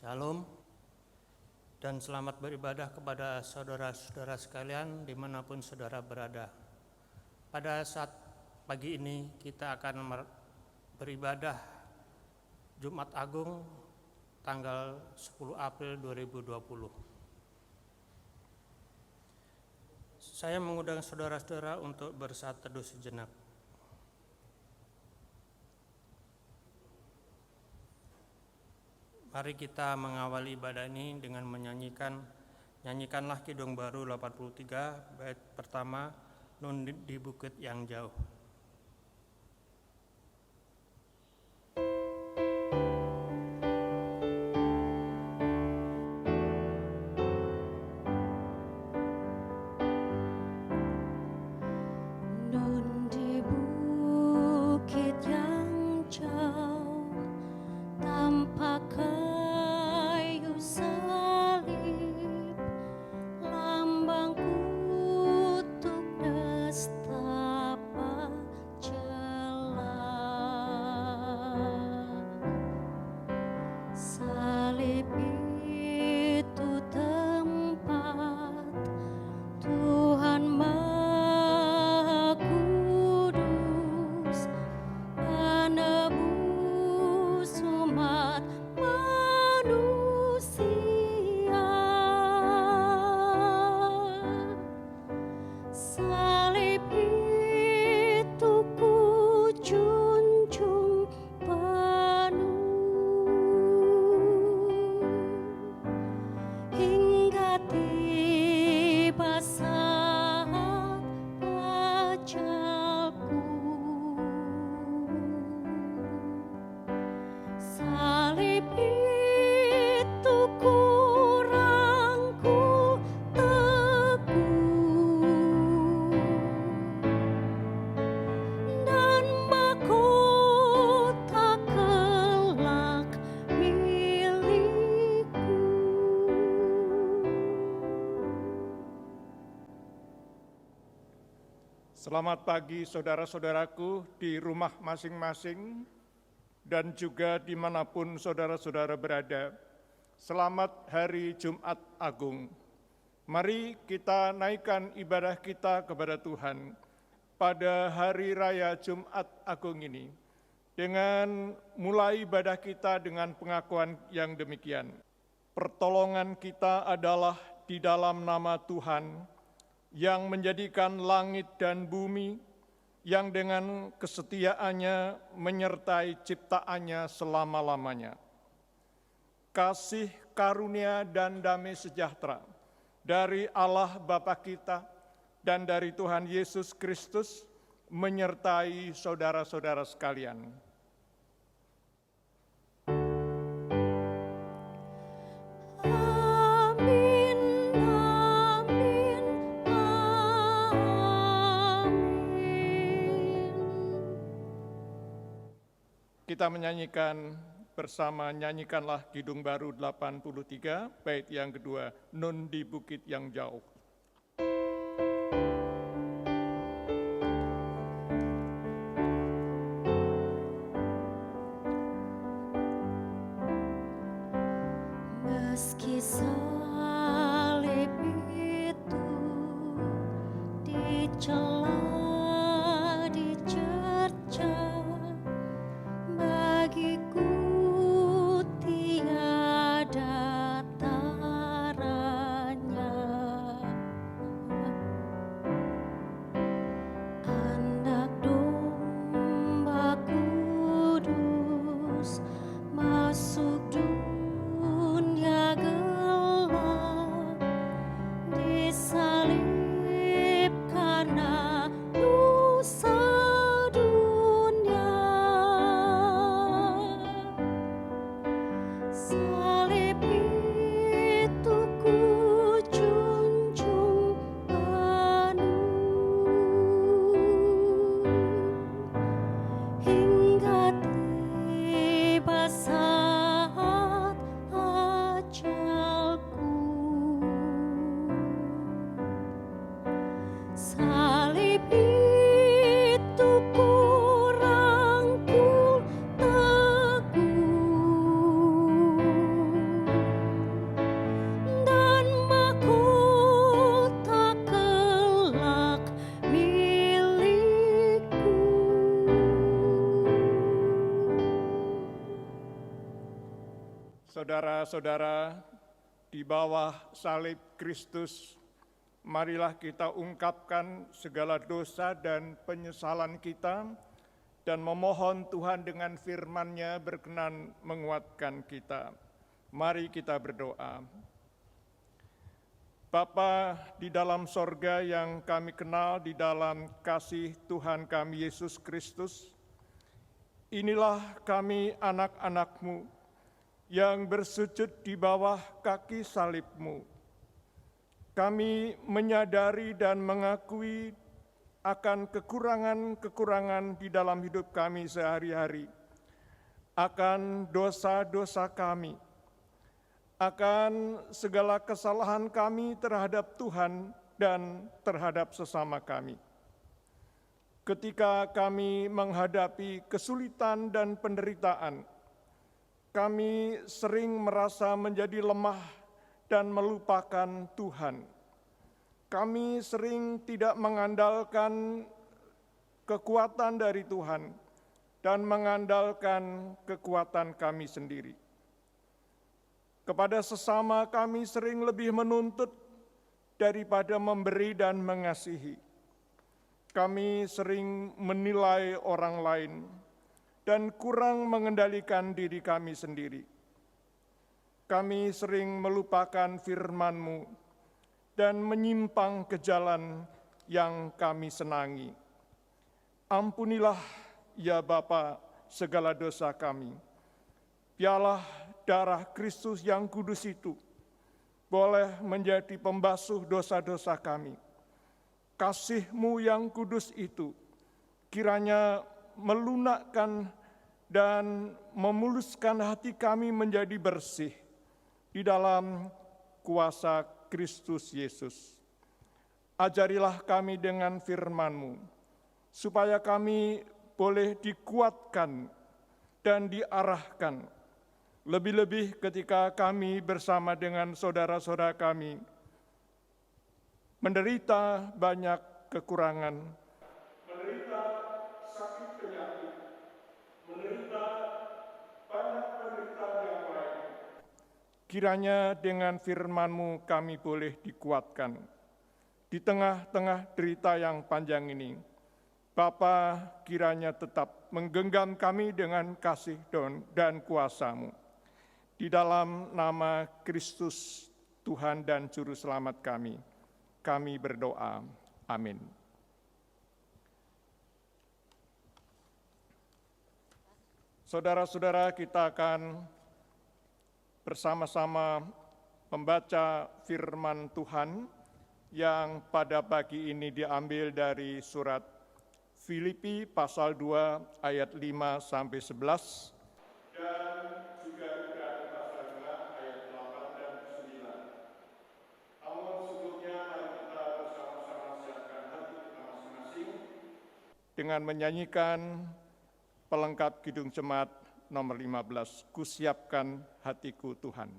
Shalom dan selamat beribadah kepada saudara-saudara sekalian dimanapun saudara berada. Pada saat pagi ini kita akan beribadah Jumat Agung tanggal 10 April 2020. Saya mengundang saudara-saudara untuk bersaat teduh sejenak. Mari kita mengawali ibadah ini dengan nyanyikanlah Kidung Baru 83 bait pertama, Nun di Bukit yang Jauh. Nun di bukit yang jauh tampak kayu salib, lambang kutuk nestapa celah. Salib itu tempat Tuhan Maha Kudus menebus umat manusia. Salib itu ku junjung penuh hingga tiba saat ajalku. Salib itu ku rangkul teguh dan mahkota kelak milikku. Selamat pagi saudara-saudaraku di rumah masing-masing dan juga dimanapun saudara-saudara berada. Selamat Hari Jumat Agung. Mari kita naikkan ibadah kita kepada Tuhan pada Hari Raya Jumat Agung ini dengan mulai ibadah kita dengan pengakuan yang demikian. Pertolongan kita adalah di dalam nama Tuhan yang menjadikan langit dan bumi, yang dengan kesetiaannya menyertai ciptaannya selama-lamanya. Kasih karunia dan damai sejahtera dari Allah Bapa kita dan dari Tuhan Yesus Kristus menyertai saudara-saudara sekalian. Amin, amin, amin. Kita menyanyikan bersama, nyanyikanlah Kidung Baru 83, bait yang kedua, Nun di Bukit yang Jauh. Meski salib itu dicela, dicerca, bagiku tiada taranya. Anak domba kudus masuk dunia gelap, disalib karena Saudara-saudara, di bawah salib Kristus, marilah kita ungkapkan segala dosa dan penyesalan kita dan memohon Tuhan dengan firman-Nya berkenan menguatkan kita. Mari kita berdoa. Bapa di dalam sorga yang kami kenal di dalam kasih Tuhan kami Yesus Kristus, inilah kami anak-anak-Mu yang bersujud di bawah kaki salib-Mu. Kami menyadari dan mengakui akan kekurangan-kekurangan di dalam hidup kami sehari-hari, akan dosa-dosa kami, akan segala kesalahan kami terhadap Tuhan dan terhadap sesama kami. Ketika kami menghadapi kesulitan dan penderitaan, kami sering merasa menjadi lemah dan melupakan Tuhan. Kami sering tidak mengandalkan kekuatan dari Tuhan dan mengandalkan kekuatan kami sendiri. Kepada sesama kami sering lebih menuntut daripada memberi dan mengasihi. Kami sering menilai orang lain dan kurang mengendalikan diri kami sendiri. Kami sering melupakan firman-Mu dan menyimpang ke jalan yang kami senangi. Ampunilah ya Bapa segala dosa kami. Biarlah darah Kristus yang kudus itu boleh menjadi pembasuh dosa-dosa kami. Kasih-Mu yang kudus itu kiranya melunakkan dan memuluskan hati kami menjadi bersih di dalam kuasa Kristus Yesus. Ajarilah kami dengan firman-Mu, supaya kami boleh dikuatkan dan diarahkan, lebih-lebih ketika kami bersama dengan saudara-saudara kami menderita banyak kekurangan, menderita sakit penyakit, menderita banyak penderitaan yang lain. Kiranya dengan firman-Mu kami boleh dikuatkan. Di tengah-tengah derita yang panjang ini, Bapa kiranya tetap menggenggam kami dengan kasih dan kuasa-Mu. Di dalam nama Kristus, Tuhan dan Juru Selamat kami berdoa. Amin. Saudara-saudara, kita akan bersama-sama membaca firman Tuhan yang pada pagi ini diambil dari surat Filipi pasal 2 ayat 5 sampai 11 dan juga dari pasal 2 ayat 8 dan 9. Namun sebelumnya mari kita bersama-sama siapkan hati kita masing-masing dengan menyanyikan pelengkap Kidung Jemaat nomor 15, Kusiapkan Hatiku Tuhan.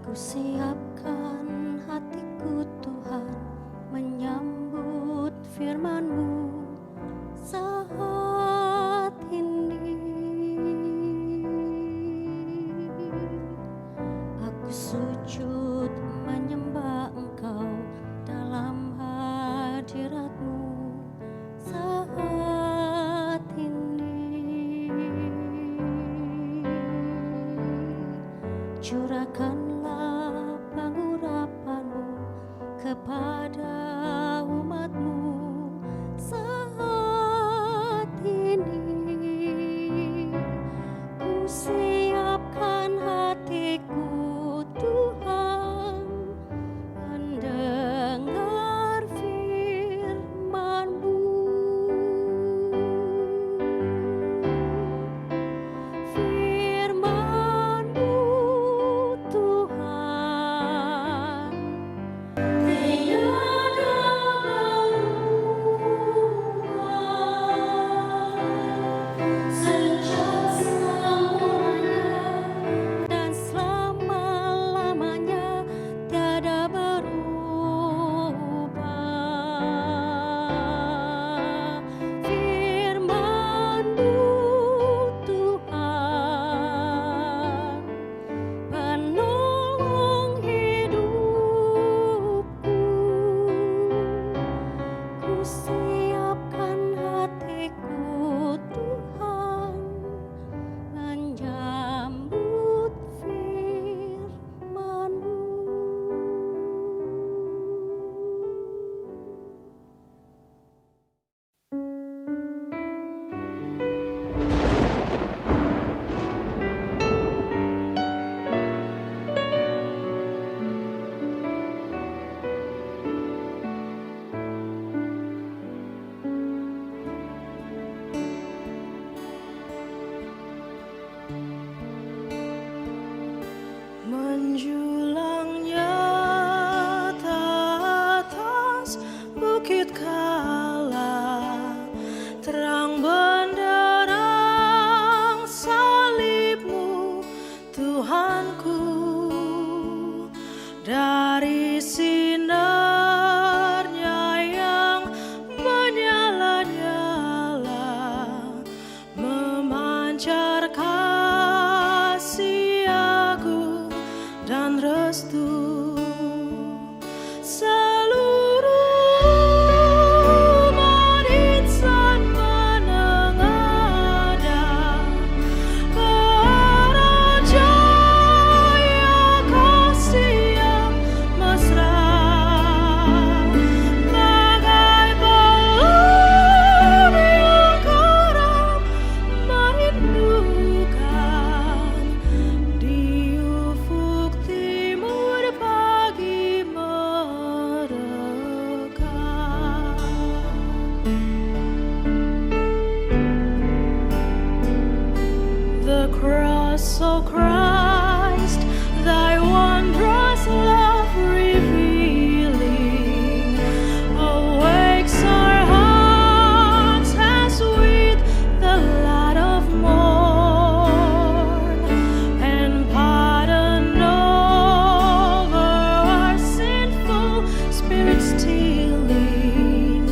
Kusiapkan hatiku Tuhan, menyambut firman-Mu saat ini. Aku sujud menyembah Engkau dalam hadirat-Mu saat ini. Curahkanlah pengurapan-Mu kepada umat-Mu saat ini. Ku siapkan hatiku Tuhan, mendengar firman-Mu. Firman-Mu Tuhan, tiada restu. Seluruh umat insan menengadah ke arah jaya kasih yang mesra, bagai balon yang karam merindukan di ufuk timur pagi merekah. The cross, O Christ, thy wondrous love revealing, awakes our hearts as with the light of morn, and pardon over our sinful spirits stealing,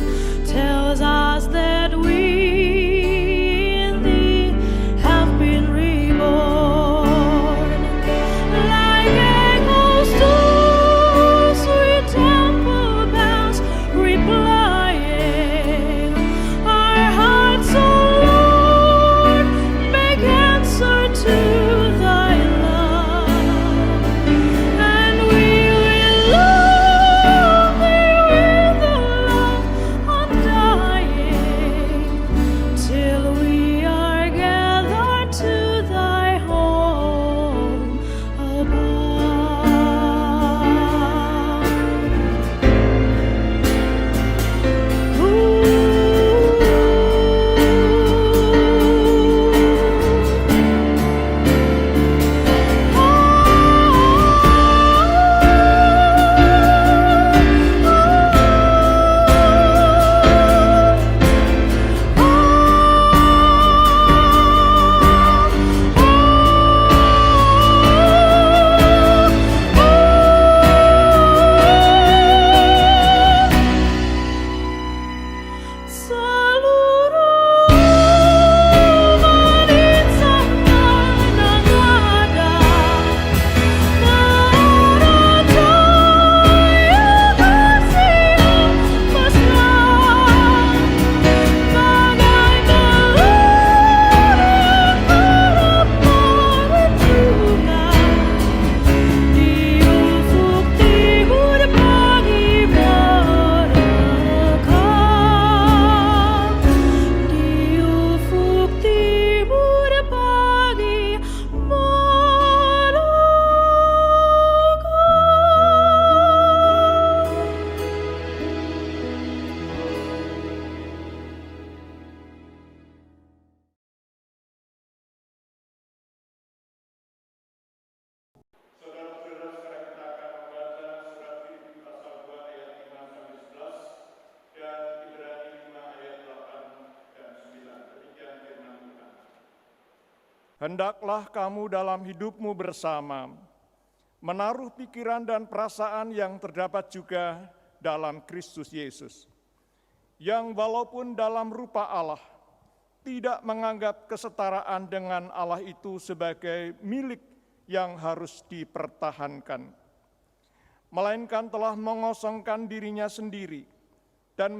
tells us that we in thee have been reborn. Like echoes to sweet temple bells replying, our hearts, O Lord, make answer to thy love, and we will love thee with a love undying, till we are gathered to thy home above. Seluruh umat insan menengadah ke arah jaya kasih yang mesra, bagai balon yang karam merindukan di ufuk timur pagi merekah, di ufuk timur pagi Saudara-saudara, sekarang kita akan membaca surat Filipi pasal 2 ayat 5 sampai 11 dan Ibrani 5 ayat 8 dan 9. Demikian firman Tuhan. Hendaklah kamu dalam hidupmu bersama menaruh pikiran dan perasaan yang terdapat juga dalam Kristus Yesus, yang walaupun dalam rupa Allah, tidak menganggap kesetaraan dengan Allah itu sebagai milik yang harus dipertahankan, melainkan telah mengosongkan dirinya sendiri dan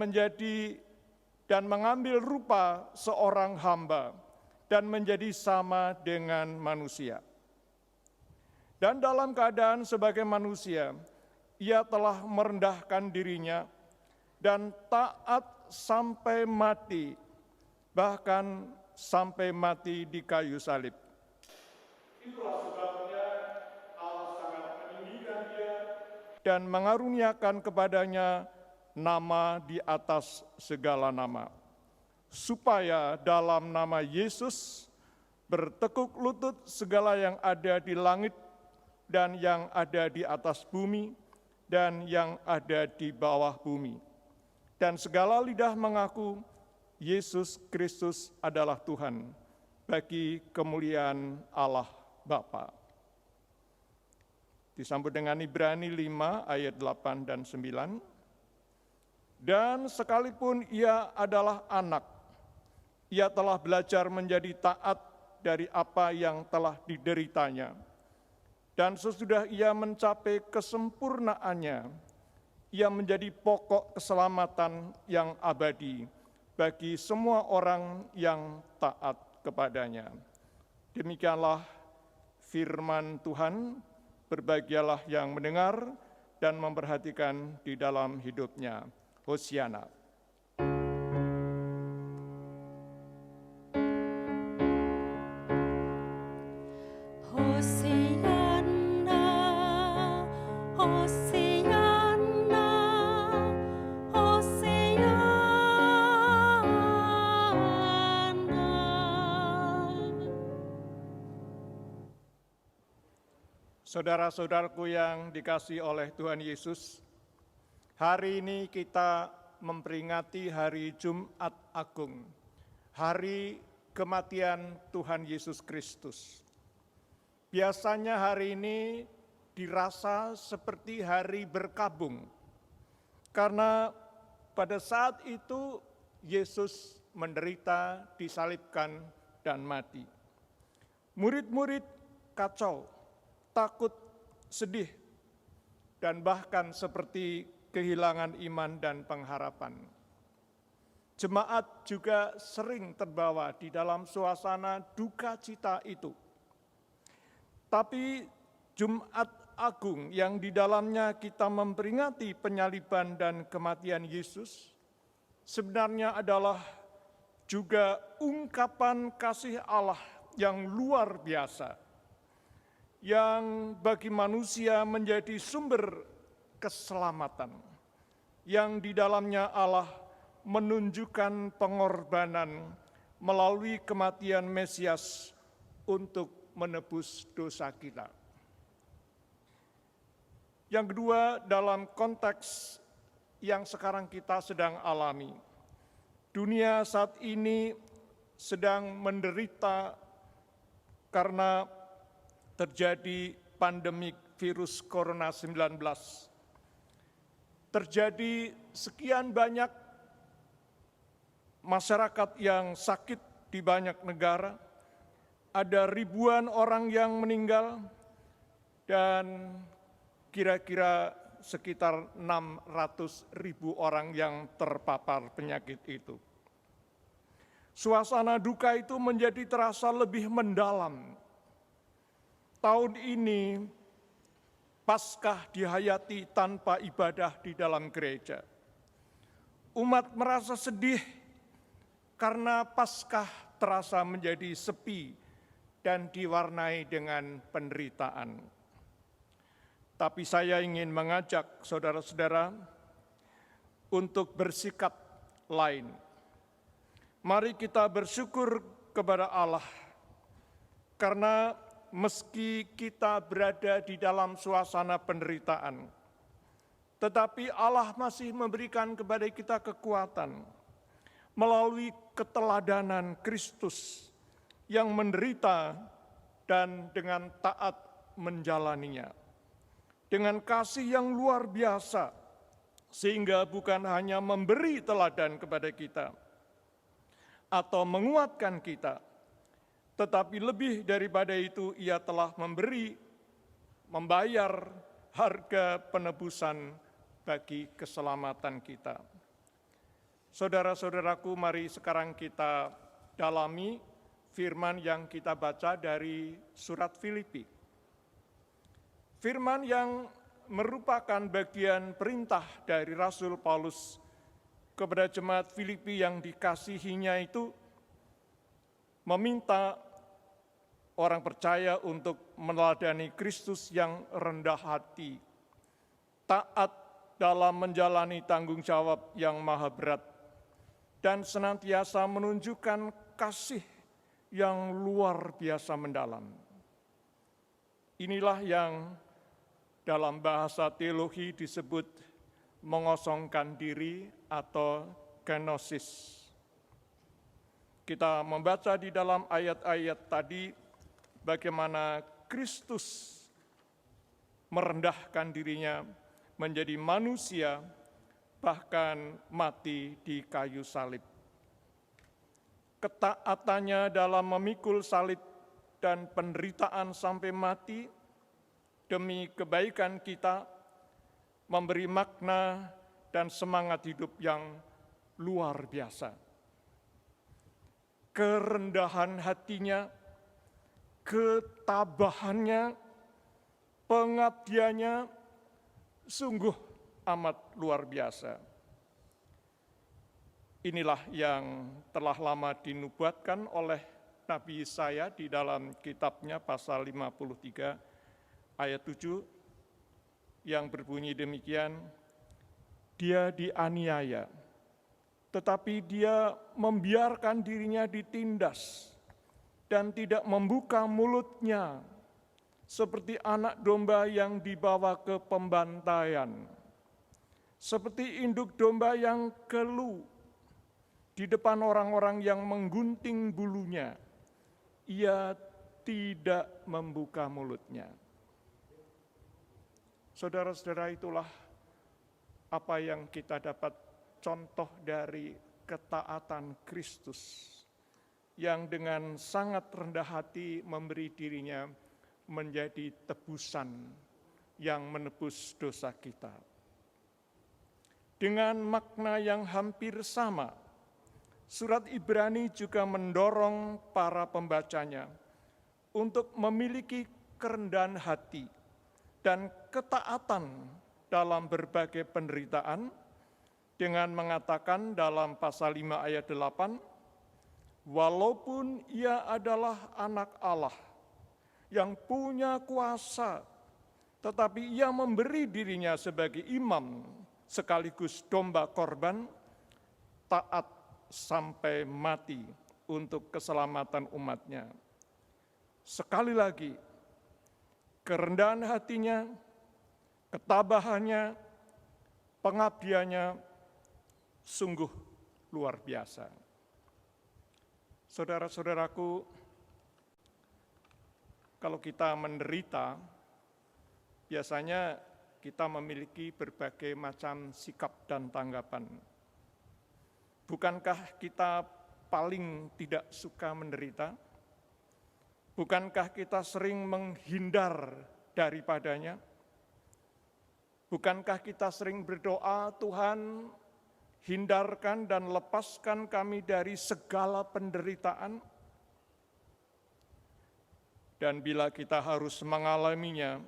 mengambil rupa seorang hamba dan menjadi sama dengan manusia. Dan dalam keadaan sebagai manusia, ia telah merendahkan dirinya dan taat sampai mati, bahkan sampai mati di kayu salib. Itulah sebabnya Allah sangat meninggikan dia dan mengaruniakan kepadanya nama di atas segala nama, supaya dalam nama Yesus bertekuk lutut segala yang ada di langit dan yang ada di atas bumi dan yang ada di bawah bumi, dan segala lidah mengaku Yesus Kristus adalah Tuhan, bagi kemuliaan Allah Bapa. Disambut dengan Ibrani 5 ayat 8 dan 9. Dan sekalipun ia adalah anak, ia telah belajar menjadi taat dari apa yang telah dideritanya, Dan sesudah ia mencapai kesempurnaannya, ia menjadi pokok keselamatan yang abadi bagi semua orang yang taat kepadanya. Demikianlah firman Tuhan, berbahagialah yang mendengar dan memperhatikan di dalam hidupnya. Hosiana. Hosianna, Hosianna, Hosianna. Saudara-saudaraku yang dikasihi oleh Tuhan Yesus, hari ini kita memperingati hari Jumat Agung, hari kematian Tuhan Yesus Kristus. Biasanya hari ini dirasa seperti hari berkabung, karena pada saat itu Yesus menderita, disalibkan, dan mati. Murid-murid kacau, takut, sedih, dan bahkan seperti kehilangan iman dan pengharapan. Jemaat juga sering terbawa di dalam suasana duka cita itu. Tapi Jumat Agung yang di dalamnya kita memperingati penyaliban dan kematian Yesus, sebenarnya adalah juga ungkapan kasih Allah yang luar biasa, yang bagi manusia menjadi sumber keselamatan, yang di dalamnya Allah menunjukkan pengorbanan melalui kematian Mesias untuk menebus dosa kita. Yang kedua, dalam konteks yang sekarang kita sedang alami, dunia saat ini sedang menderita karena terjadi pandemi virus Corona 19. Terjadi sekian banyak masyarakat yang sakit di banyak negara, ada ribuan orang yang meninggal, dan kira-kira sekitar 600.000 orang yang terpapar penyakit itu. Suasana duka itu menjadi terasa lebih mendalam. Tahun ini Paskah dihayati tanpa ibadah di dalam gereja. Umat merasa sedih karena Paskah terasa menjadi sepi dan diwarnai dengan penderitaan. Tapi saya ingin mengajak saudara-saudara untuk bersikap lain. Mari kita bersyukur kepada Allah, karena meski kita berada di dalam suasana penderitaan, tetapi Allah masih memberikan kepada kita kekuatan melalui keteladanan Kristus yang menderita dan dengan taat menjalaninya. Dengan kasih yang luar biasa, sehingga bukan hanya memberi teladan kepada kita atau menguatkan kita, tetapi lebih daripada itu ia telah membayar harga penebusan bagi keselamatan kita. Saudara-saudaraku, mari sekarang kita dalami firman yang kita baca dari surat Filipi. Firman yang merupakan bagian perintah dari Rasul Paulus kepada jemaat Filipi yang dikasihinya itu, meminta orang percaya untuk meneladani Kristus yang rendah hati, taat dalam menjalani tanggung jawab yang maha berat, dan senantiasa menunjukkan kasih yang luar biasa mendalam. Inilah yang dalam bahasa teologi disebut mengosongkan diri atau kenosis. Kita membaca di dalam ayat-ayat tadi bagaimana Kristus merendahkan dirinya menjadi manusia, bahkan mati di kayu salib. Ketaatannya dalam memikul salib dan penderitaan sampai mati demi kebaikan kita, memberi makna dan semangat hidup yang luar biasa. Kerendahan hatinya, ketabahannya, pengabdiannya sungguh amat luar biasa. Inilah yang telah lama dinubuatkan oleh Nabi Yesaya di dalam kitabnya pasal 53 ayat 7 yang berbunyi demikian, dia dianiaya, tetapi dia membiarkan dirinya ditindas dan tidak membuka mulutnya seperti anak domba yang dibawa ke pembantaian, seperti induk domba yang keluh di depan orang-orang yang menggunting bulunya, ia tidak membuka mulutnya. Saudara-saudara, itulah apa yang kita dapat contoh dari ketaatan Kristus yang dengan sangat rendah hati memberi dirinya menjadi tebusan yang menebus dosa kita. Dengan makna yang hampir sama, surat Ibrani juga mendorong para pembacanya untuk memiliki kerendahan hati dan ketaatan dalam berbagai penderitaan dengan mengatakan dalam pasal 5 ayat 8, walaupun ia adalah anak Allah yang punya kuasa, tetapi ia memberi dirinya sebagai imam sekaligus domba korban, taat sampai mati untuk keselamatan umatnya. Sekali lagi, kerendahan hatinya, ketabahannya, pengabdiannya sungguh luar biasa. Saudara-saudaraku, kalau kita menderita, biasanya kita memiliki berbagai macam sikap dan tanggapan. Bukankah kita paling tidak suka menderita? Bukankah kita sering menghindar daripadanya? Bukankah kita sering berdoa, Tuhan, hindarkan dan lepaskan kami dari segala penderitaan? Dan bila kita harus mengalaminya,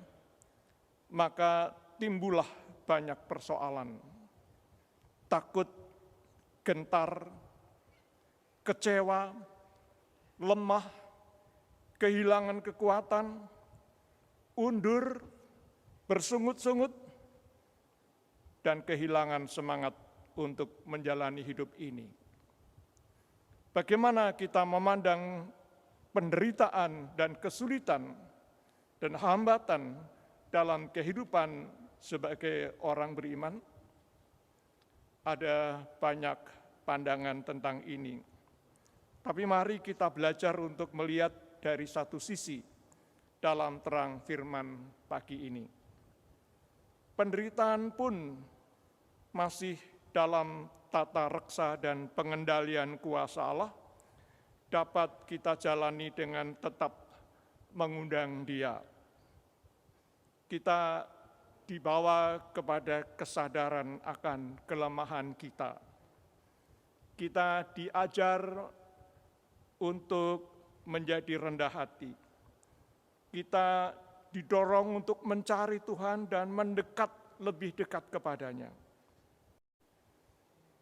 maka timbullah banyak persoalan. Takut, gentar, kecewa, lemah, kehilangan kekuatan, undur, bersungut-sungut, dan kehilangan semangat untuk menjalani hidup ini. Bagaimana kita memandang penderitaan dan kesulitan dan hambatan dalam kehidupan sebagai orang beriman? Ada banyak pandangan tentang ini. Tapi mari kita belajar untuk melihat dari satu sisi dalam terang firman pagi ini. Penderitaan pun masih dalam tata reksa dan pengendalian kuasa Allah, dapat kita jalani dengan tetap mengundang Dia. Kita dibawa kepada kesadaran akan kelemahan kita. Kita diajar untuk menjadi rendah hati. Kita didorong untuk mencari Tuhan dan mendekat lebih dekat kepadanya.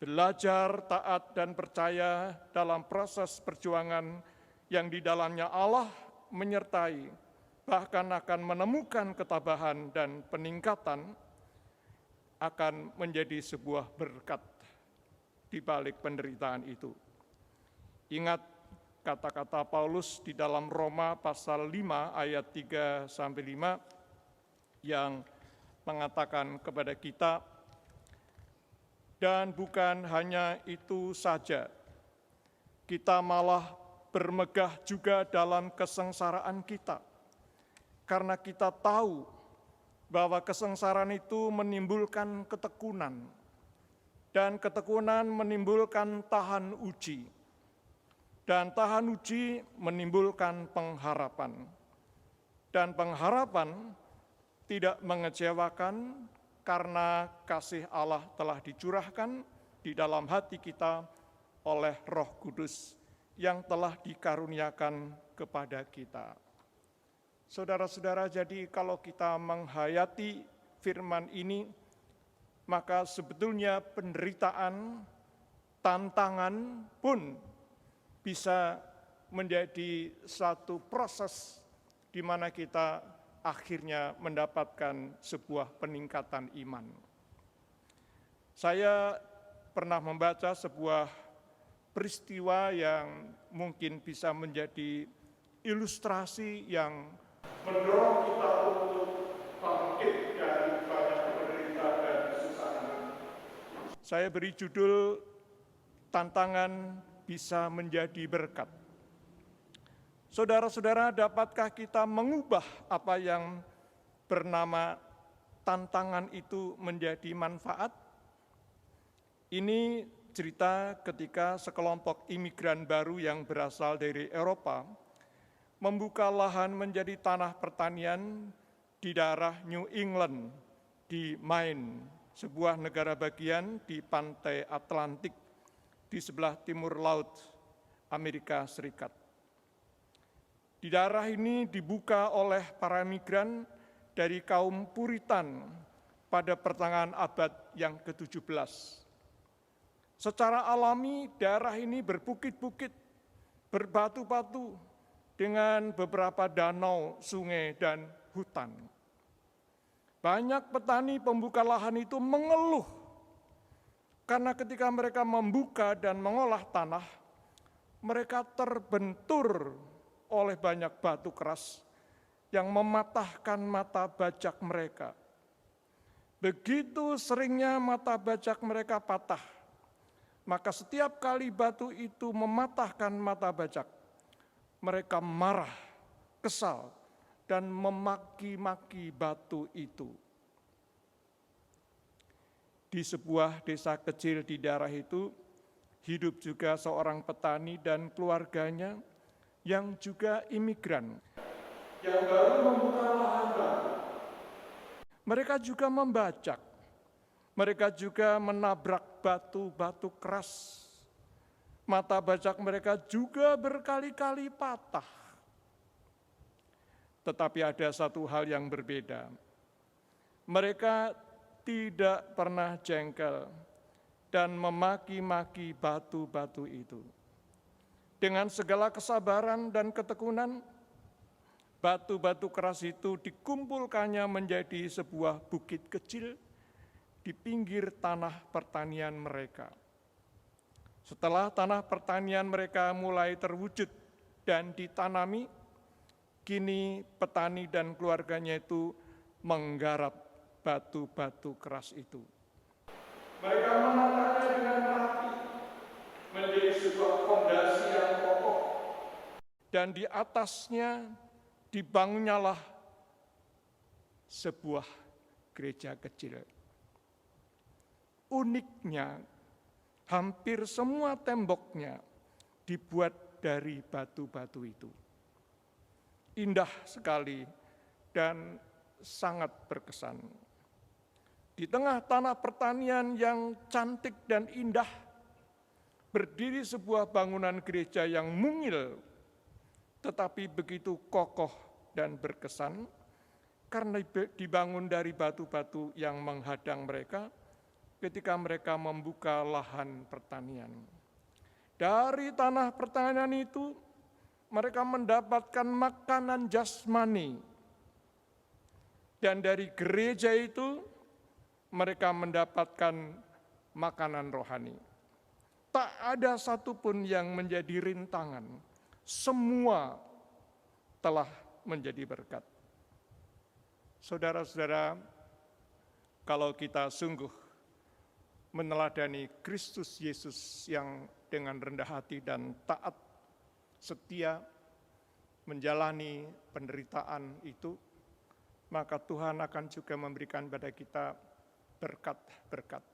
Belajar, taat, dan percaya dalam proses perjuangan yang di dalamnya Allah menyertai, bahkan akan menemukan ketabahan dan peningkatan, akan menjadi sebuah berkat di balik penderitaan itu. Ingat kata-kata Paulus di dalam Roma pasal 5 ayat 3-5 yang mengatakan kepada kita, dan bukan hanya itu saja, kita malah bermegah juga dalam kesengsaraan kita, karena kita tahu bahwa kesengsaraan itu menimbulkan ketekunan, dan ketekunan menimbulkan tahan uji, dan tahan uji menimbulkan pengharapan, dan pengharapan tidak mengecewakan karena kasih Allah telah dicurahkan di dalam hati kita oleh Roh Kudus yang telah dikaruniakan kepada kita. Saudara-saudara, jadi kalau kita menghayati firman ini, maka sebetulnya penderitaan, tantangan pun bisa menjadi satu proses di mana kita akhirnya mendapatkan sebuah peningkatan iman. Saya pernah membaca sebuah peristiwa yang mungkin bisa menjadi ilustrasi yang mendorong kita untuk bangkit dari banyak penderitaan dan kesusahan. Saya beri judul tantangan bisa menjadi berkat. Saudara-saudara, dapatkah kita mengubah apa yang bernama tantangan itu menjadi manfaat? Ini cerita ketika sekelompok imigran baru yang berasal dari Eropa membuka lahan menjadi tanah pertanian di daerah New England di Maine, sebuah negara bagian di pantai Atlantik di sebelah timur laut Amerika Serikat. Di daerah ini dibuka oleh para migran dari kaum Puritan pada pertengahan abad yang ke-17. Secara alami daerah ini berbukit-bukit, berbatu-batu dengan beberapa danau, sungai, dan hutan. Banyak petani pembuka lahan itu mengeluh karena ketika mereka membuka dan mengolah tanah, mereka terbentur oleh banyak batu keras yang mematahkan mata bajak mereka. Begitu seringnya mata bajak mereka patah, maka setiap kali batu itu mematahkan mata bajak, mereka marah, kesal, dan memaki-maki batu itu. Di sebuah desa kecil di daerah itu, hidup juga seorang petani dan keluarganya yang juga imigran, yang baru membuka lahan baru. Mereka juga membajak, mereka juga menabrak batu-batu keras. Mata bajak mereka juga berkali-kali patah. Tetapi ada satu hal yang berbeda. Mereka tidak pernah jengkel dan memaki-maki batu-batu itu. Dengan segala kesabaran dan ketekunan, batu-batu keras itu dikumpulkannya menjadi sebuah bukit kecil di pinggir tanah pertanian mereka. Setelah tanah pertanian mereka mulai terwujud dan ditanami, kini petani dan keluarganya itu menggarap batu-batu keras itu. Mereka menatanya dengan rapi, menjadi sebuah fondasi yang kokoh, dan di atasnya dibangunnyalah sebuah gereja kecil. Uniknya, hampir semua temboknya dibuat dari batu-batu itu. Indah sekali dan sangat berkesan. Di tengah tanah pertanian yang cantik dan indah, berdiri sebuah bangunan gereja yang mungil, tetapi begitu kokoh dan berkesan, karena dibangun dari batu-batu yang menghadang mereka ketika mereka membuka lahan pertanian. Dari tanah pertanian itu, mereka mendapatkan makanan jasmani. Dan dari gereja itu, mereka mendapatkan makanan rohani. Tak ada satupun yang menjadi rintangan. Semua telah menjadi berkat. Saudara-saudara, kalau kita sungguh meneladani Kristus Yesus yang dengan rendah hati dan taat, setia, menjalani penderitaan itu, maka Tuhan akan juga memberikan pada kita berkat-berkat.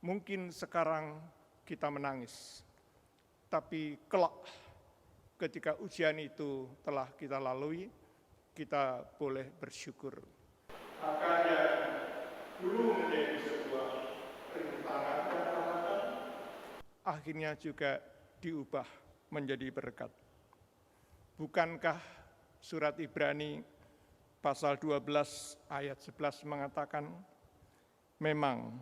Mungkin sekarang kita menangis, tapi kelak ketika ujian itu telah kita lalui, kita boleh bersyukur. Maka yang dulu menjadi sebuah rintangan dan hambatan, akhirnya juga diubah menjadi berkat. Bukankah surat Ibrani pasal 12 ayat 11 mengatakan, memang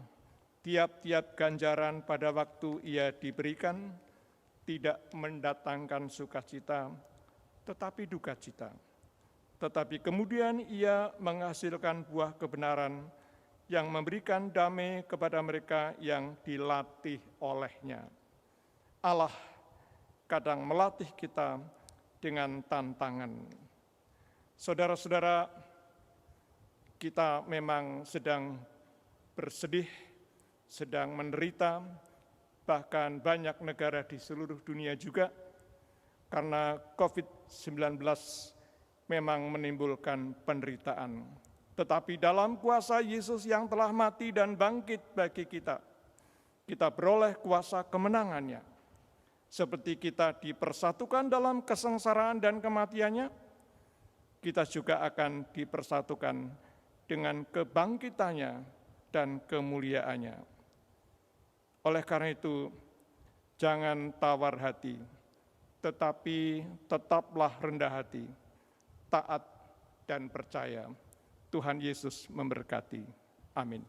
tiap-tiap ganjaran pada waktu ia diberikan tidak mendatangkan sukacita, tetapi duka cita. Tetapi kemudian ia menghasilkan buah kebenaran yang memberikan damai kepada mereka yang dilatih olehnya. Allah kadang melatih kita dengan tantangan. Saudara-saudara, kita memang sedang bersedih, sedang menderita, bahkan banyak negara di seluruh dunia juga, karena COVID-19 memang menimbulkan penderitaan. Tetapi dalam kuasa Yesus yang telah mati dan bangkit bagi kita beroleh kuasa kemenangannya. Seperti kita dipersatukan dalam kesengsaraan dan kematiannya, kita juga akan dipersatukan dengan kebangkitannya dan kemuliaannya. Oleh karena itu, jangan tawar hati, tetapi tetaplah rendah hati, taat dan percaya. Tuhan Yesus memberkati. Amin.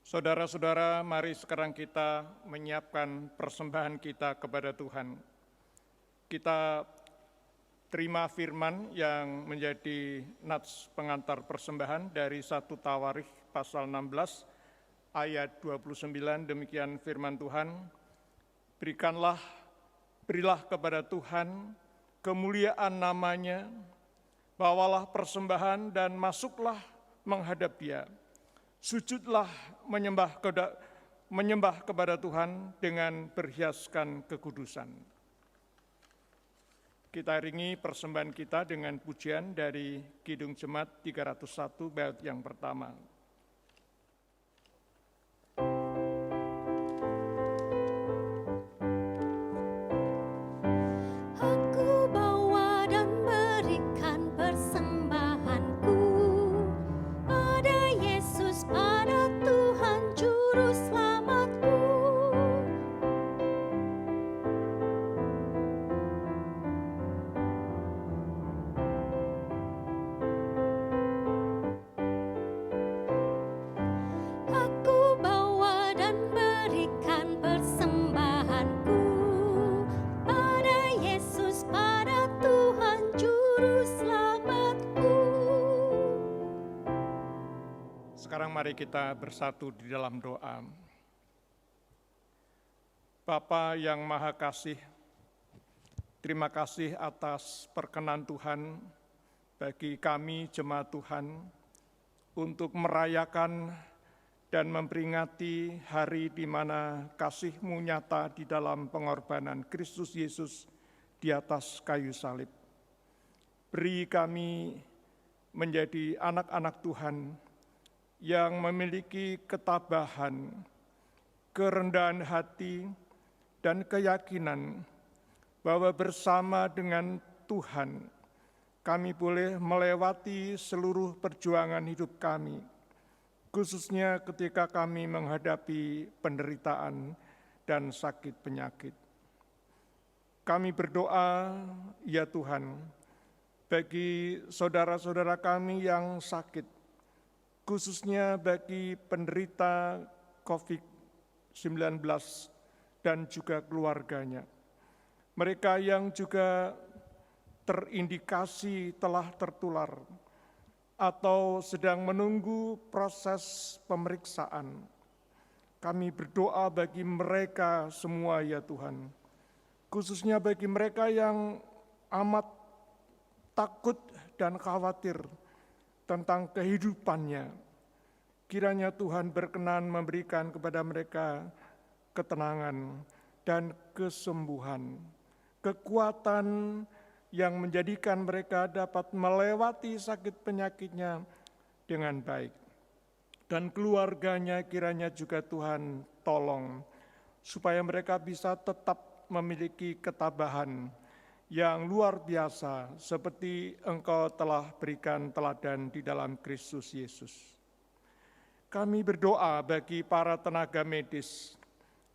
Saudara-saudara, mari sekarang kita menyiapkan persembahan kita kepada Tuhan. Kita terima firman yang menjadi nats pengantar persembahan dari 1 Tawarikh pasal 16 ayat 29, demikian firman Tuhan. Berilah kepada Tuhan kemuliaan namanya, bawalah persembahan dan masuklah menghadap Dia. Sujudlah menyembah kepada Tuhan dengan berhiaskan kekudusan. Kita iringi persembahan kita dengan pujian dari Kidung Jemaat 301 bait yang pertama. Aku bawa dan berikan persembahanku pada Yesus, pada Tuhan Juru Selamatku. Aku bawa dan berikan persembahanku pada Yesus, pada Tuhan Juru Selamatku. Sekarang mari kita bersatu di dalam doa. Bapa yang Maha Kasih, terima kasih atas perkenan Tuhan bagi kami jemaat Tuhan untuk merayakan dan memperingati hari di mana kasih-Mu nyata di dalam pengorbanan Kristus Yesus di atas kayu salib. Beri kami menjadi anak-anak Tuhan yang memiliki ketabahan, kerendahan hati, dan keyakinan bahwa bersama dengan Tuhan kami boleh melewati seluruh perjuangan hidup kami, khususnya ketika kami menghadapi penderitaan dan sakit penyakit. Kami berdoa, ya Tuhan, bagi saudara-saudara kami yang sakit, khususnya bagi penderita COVID-19 dan juga keluarganya. Mereka yang juga terindikasi telah tertular atau sedang menunggu proses pemeriksaan. Kami berdoa bagi mereka semua ya Tuhan, khususnya bagi mereka yang amat takut dan khawatir tentang kehidupannya. Kiranya Tuhan berkenan memberikan kepada mereka ketenangan dan kesembuhan, kekuatan yang menjadikan mereka dapat melewati sakit penyakitnya dengan baik. Dan keluarganya kiranya juga Tuhan tolong, supaya mereka bisa tetap memiliki ketabahan yang luar biasa, seperti Engkau telah berikan teladan di dalam Kristus Yesus. Kami berdoa bagi para tenaga medis,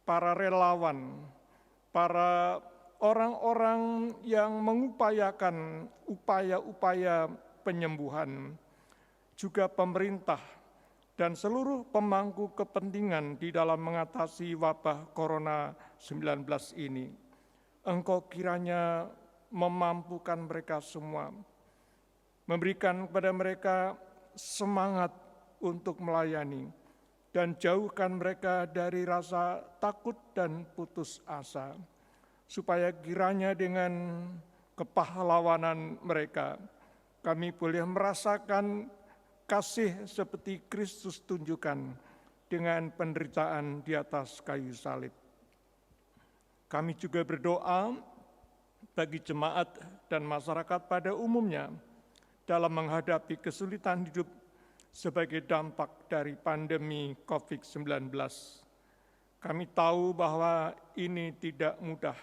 para relawan, para orang-orang yang mengupayakan upaya-upaya penyembuhan, juga pemerintah dan seluruh pemangku kepentingan di dalam mengatasi wabah Corona-19 ini. Engkau kiranya memampukan mereka semua, memberikan kepada mereka semangat untuk melayani, dan jauhkan mereka dari rasa takut dan putus asa, supaya kiranya dengan kepahlawanan mereka, kami boleh merasakan kasih seperti Kristus tunjukkan dengan penderitaan di atas kayu salib. Kami juga berdoa bagi jemaat dan masyarakat pada umumnya dalam menghadapi kesulitan hidup sebagai dampak dari pandemi COVID-19. Kami tahu bahwa ini tidak mudah,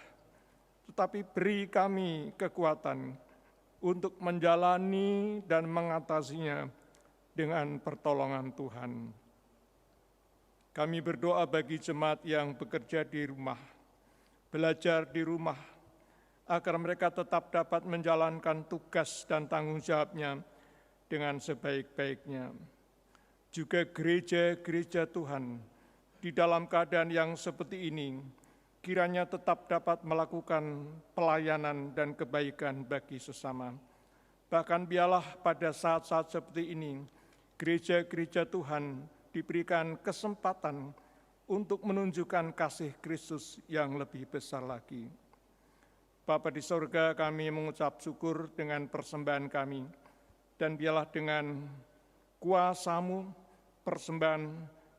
tetapi beri kami kekuatan untuk menjalani dan mengatasinya dengan pertolongan Tuhan. Kami berdoa bagi jemaat yang bekerja di rumah, belajar di rumah, agar mereka tetap dapat menjalankan tugas dan tanggung jawabnya dengan sebaik-baiknya. Juga gereja-gereja Tuhan di dalam keadaan yang seperti ini, kiranya tetap dapat melakukan pelayanan dan kebaikan bagi sesama. Bahkan biarlah pada saat-saat seperti ini, gereja-gereja Tuhan diberikan kesempatan untuk menunjukkan kasih Kristus yang lebih besar lagi. Bapa di sorga, kami mengucap syukur dengan persembahan kami, dan biarlah dengan kuasa-Mu persembahan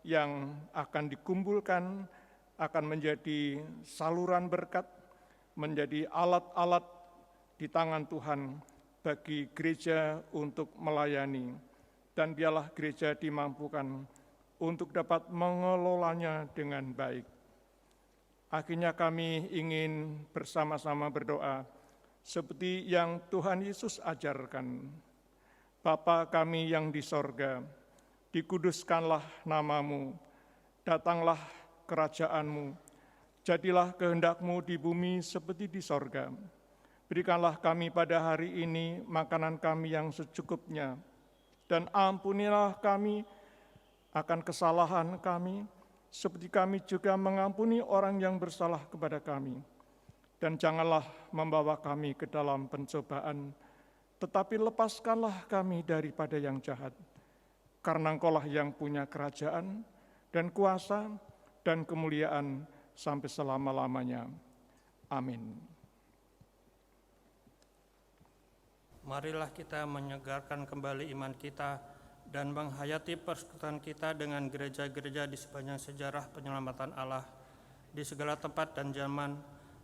yang akan dikumpulkan akan menjadi saluran berkat, menjadi alat-alat di tangan Tuhan bagi gereja untuk melayani, dan biarlah gereja dimampukan untuk dapat mengelolanya dengan baik. Akhirnya kami ingin bersama-sama berdoa seperti yang Tuhan Yesus ajarkan. Bapa kami yang di sorga, dikuduskanlah nama-Mu, datanglah kerajaan-Mu, jadilah kehendak-Mu di bumi seperti di sorga. Berikanlah kami pada hari ini makanan kami yang secukupnya, dan ampunilah kami akan kesalahan kami, seperti kami juga mengampuni orang yang bersalah kepada kami. Dan janganlah membawa kami ke dalam pencobaan, tetapi lepaskanlah kami daripada yang jahat. Karena Engkau-lah yang punya kerajaan dan kuasa dan kemuliaan sampai selama-lamanya. Amin. Marilah kita menyegarkan kembali iman kita dan menghayati persekutuan kita dengan gereja-gereja di sepanjang sejarah penyelamatan Allah di segala tempat dan zaman,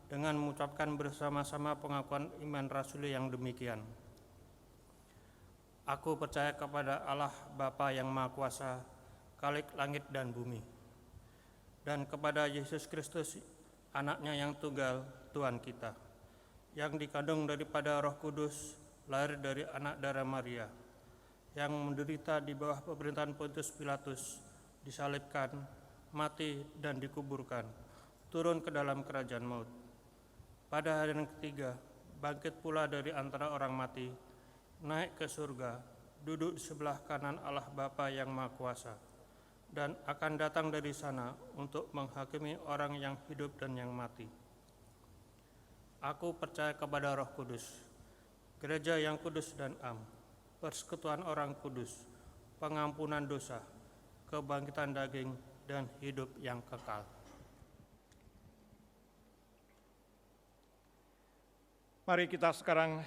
dengan mengucapkan bersama-sama pengakuan iman rasuli yang demikian. Aku percaya kepada Allah Bapa yang Maha Kuasa, Khalik langit dan bumi, dan kepada Yesus Kristus, Anak-Nya yang tunggal, Tuhan kita, yang dikandung daripada Roh Kudus, lahir dari anak darah Maria, yang menderita di bawah pemerintahan Pontius Pilatus, disalibkan, mati, dan dikuburkan, turun ke dalam kerajaan maut. Pada hari yang ketiga, bangkit pula dari antara orang mati, naik ke surga, duduk di sebelah kanan Allah Bapa yang Maha Kuasa, dan akan datang dari sana untuk menghakimi orang yang hidup dan yang mati. Aku percaya kepada Roh Kudus, gereja yang kudus dan am, persekutuan orang kudus, pengampunan dosa, kebangkitan daging, dan hidup yang kekal. Mari kita sekarang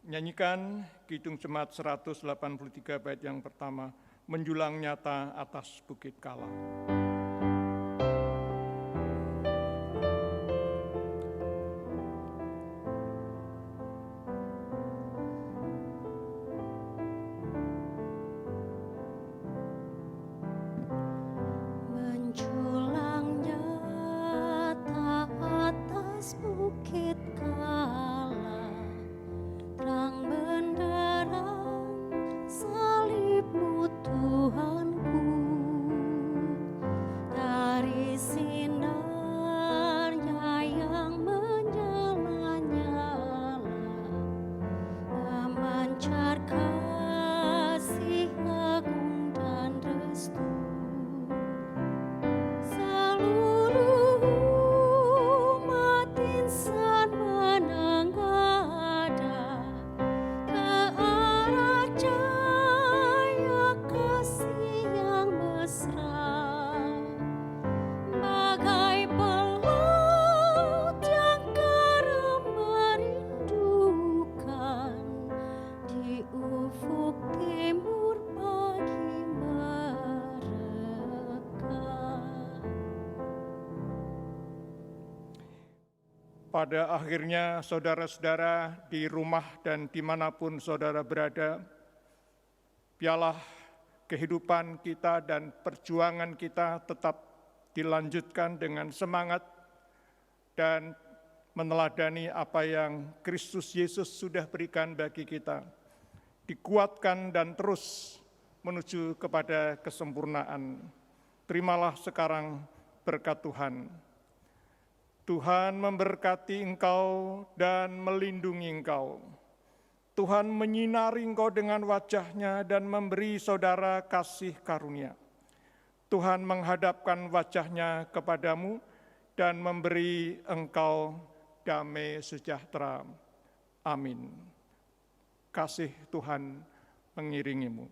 nyanyikan Kidung Jemaat 183 bait yang pertama, Menjulang Nyata Atas Bukit Kala. Menjulang nyata atas bukit kala, terang benderang salib-Mu Tuhanku. Dari sinarnya yang menyala-nyala, memancar kasih agung dan restu. Seluruh umat insan menengadah ke arah cahaya kasih yang mesra, bagai pelaut yang karam merindukan di ufuk timur pagi mereka. Pada akhirnya, saudara-saudara, di rumah dan dimanapun saudara berada, biarlah kehidupan kita dan perjuangan kita tetap dilanjutkan dengan semangat dan meneladani apa yang Kristus Yesus sudah berikan bagi kita. Dikuatkan dan terus menuju kepada kesempurnaan. Terimalah sekarang berkat Tuhan. Tuhan memberkati engkau dan melindungi engkau. Tuhan menyinari engkau dengan wajah-Nya dan memberi saudara kasih karunia. Tuhan menghadapkan wajah-Nya kepadamu dan memberi engkau damai sejahtera. Amin. Kasih Tuhan mengiringimu.